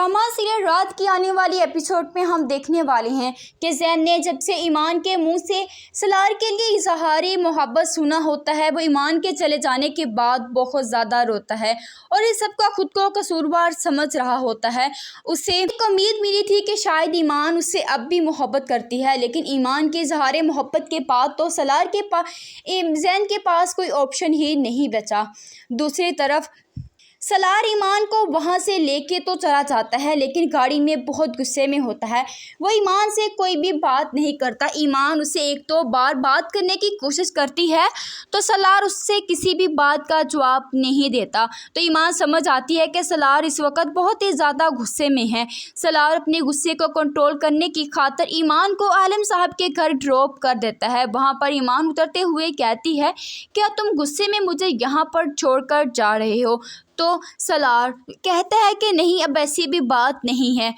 Drama serial रात की आने वाली एपिसोड में हम देखने वाले हैं कि ज़ैन ने जब से ईमान के मुंह से सलार के लिए इजहार मोहब्बत सुना होता है, वो ईमान के चले जाने के बाद बहुत ज़्यादा रोता है और इस सब का खुद को कसूरवार समझ रहा होता है। उसे एक उम्मीद मिली थी कि शायद ईमान उससे अब भी मोहब्बत करती है, लेकिन ईमान के इजहार मोहब्बत के बाद तो सलार के ज़ैन के पास कोई ऑप्शन ही नहीं बचा। दूसरी तरफ सलार ईमान को वहाँ से लेके तो चला जाता है, लेकिन गाड़ी में बहुत गुस्से में होता है। वो ईमान से कोई भी बात नहीं करता। ईमान उसे एक दो बार बात करने की कोशिश करती है तो सलार उससे किसी भी बात का जवाब नहीं देता। तो ईमान समझ आती है कि सलार इस वक्त बहुत ही ज़्यादा गुस्से में है। सलार अपने गुस्से को कंट्रोल करने की खातिर ईमान को आलम साहब के घर ड्रॉप कर देता है। वहाँ पर ईमान उतरते हुए कहती है, क्या तुम गुस्से में मुझे यहाँ पर छोड़कर जा रहे हो? तो सलार कहता है कि नहीं, अब ऐसी भी बात नहीं है।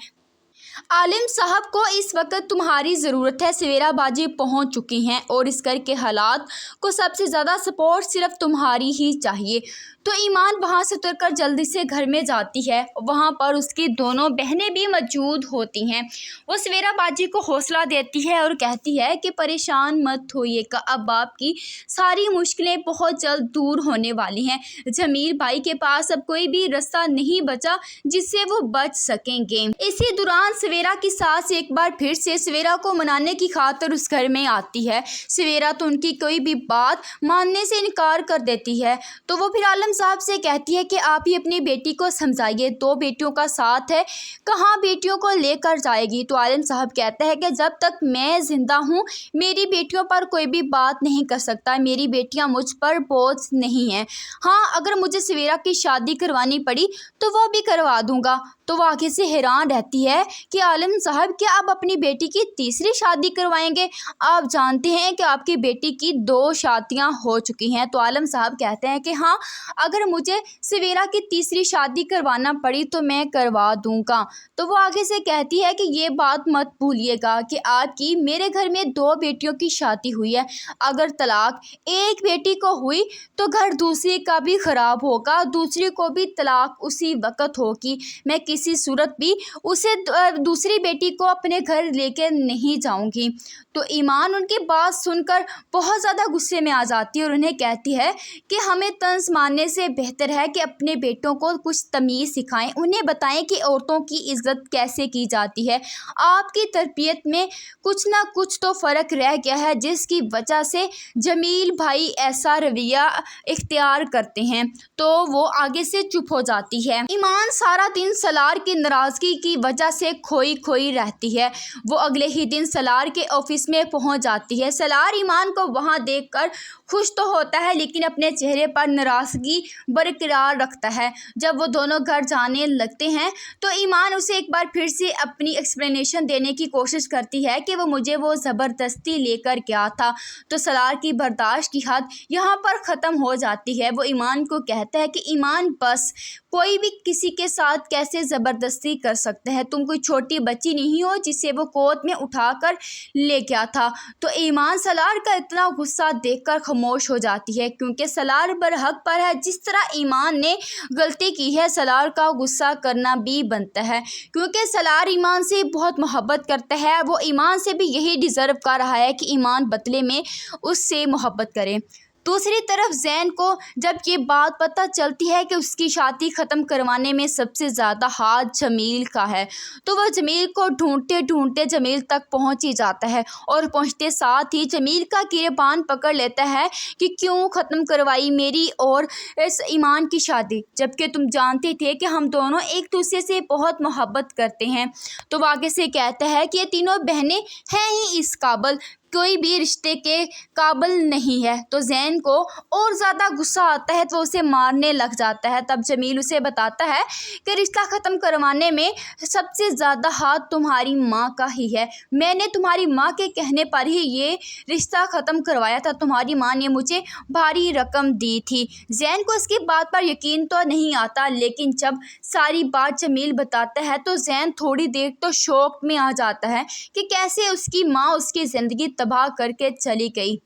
आलिम साहब को इस वक्त तुम्हारी ज़रूरत है। सवेरा बाजी पहुंच चुकी हैं और इस घर के हालात को सबसे ज़्यादा सपोर्ट सिर्फ तुम्हारी ही चाहिए। तो ईमान वहां से उतरकर जल्दी से घर में जाती है। वहां पर उसकी दोनों बहनें भी मौजूद होती हैं। वो सवेरा बाजी को हौसला देती है और कहती है कि परेशान मत होइएगा, अब आपकी सारी मुश्किलें बहुत जल्द दूर होने वाली हैं। जमील भाई के पास अब कोई भी रास्ता नहीं बचा जिससे वो बच सकेंगे। इसी दौरान सवेरा की सास एक बार फिर से सवेरा को मनाने की खातिर उस घर में आती है। सवेरा तो उनकी कोई भी बात मानने से इनकार कर देती है। तो वो फिर आलम साहब से कहती है कि आप ही अपनी बेटी को समझाइए, 2 बेटियों का साथ है, कहाँ बेटियों को लेकर जाएगी? तो आलम साहब कहते हैं कि जब तक मैं जिंदा हूँ मेरी बेटियों पर कोई भी बात नहीं कर सकता, मेरी बेटियाँ मुझ पर बोझ नहीं हैं। हाँ, अगर मुझे सवेरा की शादी करवानी पड़ी तो वो भी करवा दूंगा। तो वो आगे से हैरान रहती है कि आलम साहब क्या आप अपनी बेटी की तीसरी शादी करवाएंगे? आप जानते हैं कि आपकी बेटी की 2 शादियां हो चुकी हैं। तो आलम साहब कहते हैं कि हाँ, अगर मुझे सवेरा की तीसरी शादी करवाना पड़ी तो मैं करवा दूंगा। तो वो आगे से कहती है कि ये बात मत भूलिएगा कि आपकी मेरे घर में 2 बेटियों की शादी हुई है। अगर तलाक एक बेटी को हुई तो घर दूसरी का भी खराब होगा, दूसरी को भी तलाक उसी वक्त होगी। मैं किसी सूरत भी उसे दूसरी बेटी को अपने घर लेकर नहीं जाऊंगी। तो ईमान उनकी बात सुनकर बहुत ज़्यादा गुस्से में आ जाती है और उन्हें कहती है कि हमें तंज मारने से बेहतर है कि अपने बेटों को कुछ तमीज़ सिखाएं, उन्हें बताएं कि औरतों की इज्जत कैसे की जाती है। आपकी तरबियत में कुछ ना कुछ तो फ़र्क रह गया है जिसकी वजह से जमील भाई ऐसा रवैया इख्तियार करते हैं। तो वो आगे से चुप हो जाती है। ईमान सारा दिन सलार की नाराज़गी की वजह से खोई खोई रहती है। वो अगले ही दिन सलार के ऑफिस में पहुंच जाती है। सलार ईमान को वहां देखकर खुश तो होता है, लेकिन अपने चेहरे पर नाराज़गी बरकरार रखता है। जब वो दोनों घर जाने लगते हैं तो ईमान उसे एक बार फिर से अपनी एक्सप्लेनेशन देने की कोशिश करती है कि वो ज़बरदस्ती लेकर गया था। तो सलार की बर्दाश्त की हद यहाँ पर ख़त्म हो जाती है। वो ईमान को कहता है कि ईमान, बस, कोई भी किसी के साथ कैसे ज़बरदस्ती कर सकते हैं? तुम कोई छोटी बच्ची नहीं हो जिसे वो गोद में उठाकर ले गया था। तो ईमान सलार का इतना गुस्सा देखकर खामोश हो जाती है, क्योंकि सलार बरहक पर है। जिस तरह ईमान ने गलती की है, सलार का गुस्सा करना भी बनता है, क्योंकि सलार ईमान से बहुत मोहब्बत करता है। वो ईमान से भी यही डिज़र्व कर रहा है कि ईमान बदले में उससे मोहब्बत करे। दूसरी तरफ ज़ैन को जब ये बात पता चलती है कि उसकी शादी ख़त्म करवाने में सबसे ज़्यादा हाथ जमील का है, तो वह जमील को ढूंढते ढूंढते जमील तक पहुंच ही जाता है और पहुंचते साथ ही जमील का गिरबान पकड़ लेता है कि क्यों ख़त्म करवाई मेरी और इस ईमान की शादी, जबकि तुम जानते थे कि हम दोनों एक दूसरे से बहुत मोहब्बत करते हैं। तो वो आगे से कहता है कि ये तीनों बहनें हैं ही इस काबिल, कोई भी रिश्ते के काबिल नहीं है। तो ज़ैन को और ज़्यादा गुस्सा आता है तो उसे मारने लग जाता है। तब जमील उसे बताता है कि रिश्ता ख़त्म करवाने में सबसे ज़्यादा हाथ तुम्हारी माँ का ही है। मैंने तुम्हारी माँ के कहने पर ही ये रिश्ता ख़त्म करवाया था। तुम्हारी माँ ने मुझे भारी रकम दी थी। ज़ैन को इसकी बात पर यकीन तो नहीं आता, लेकिन जब सारी बात जमील बताता है तो ज़ैन थोड़ी देर तो शौक में आ जाता है कि कैसे उसकी माँ उसकी ज़िंदगी तबाह करके चली गई।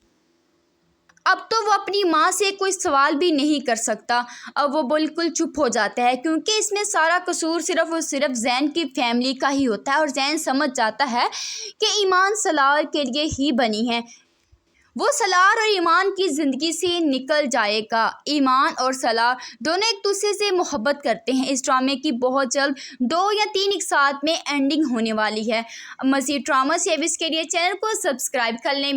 اب تو وہ اپنی ماں سے کوئی سوال بھی نہیں کر سکتا، اب وہ بالکل چپ ہو جاتا ہے، کیونکہ اس میں سارا قصور صرف اور صرف زین کی فیملی کا ہی ہوتا ہے، اور زین سمجھ جاتا ہے کہ ایمان سالار کے لیے ہی بنی ہے، وہ سالار اور ایمان کی زندگی سے نکل جائے گا۔ ایمان اور سالار دونوں ایک دوسرے سے محبت کرتے ہیں۔ اس ڈرامے کی بہت جلد 2 یا 3 ایک ساتھ میں اینڈنگ ہونے والی ہے۔ مزید ڈرامہ سیریز کے لیے چینل کو سبسکرائب کر لیں۔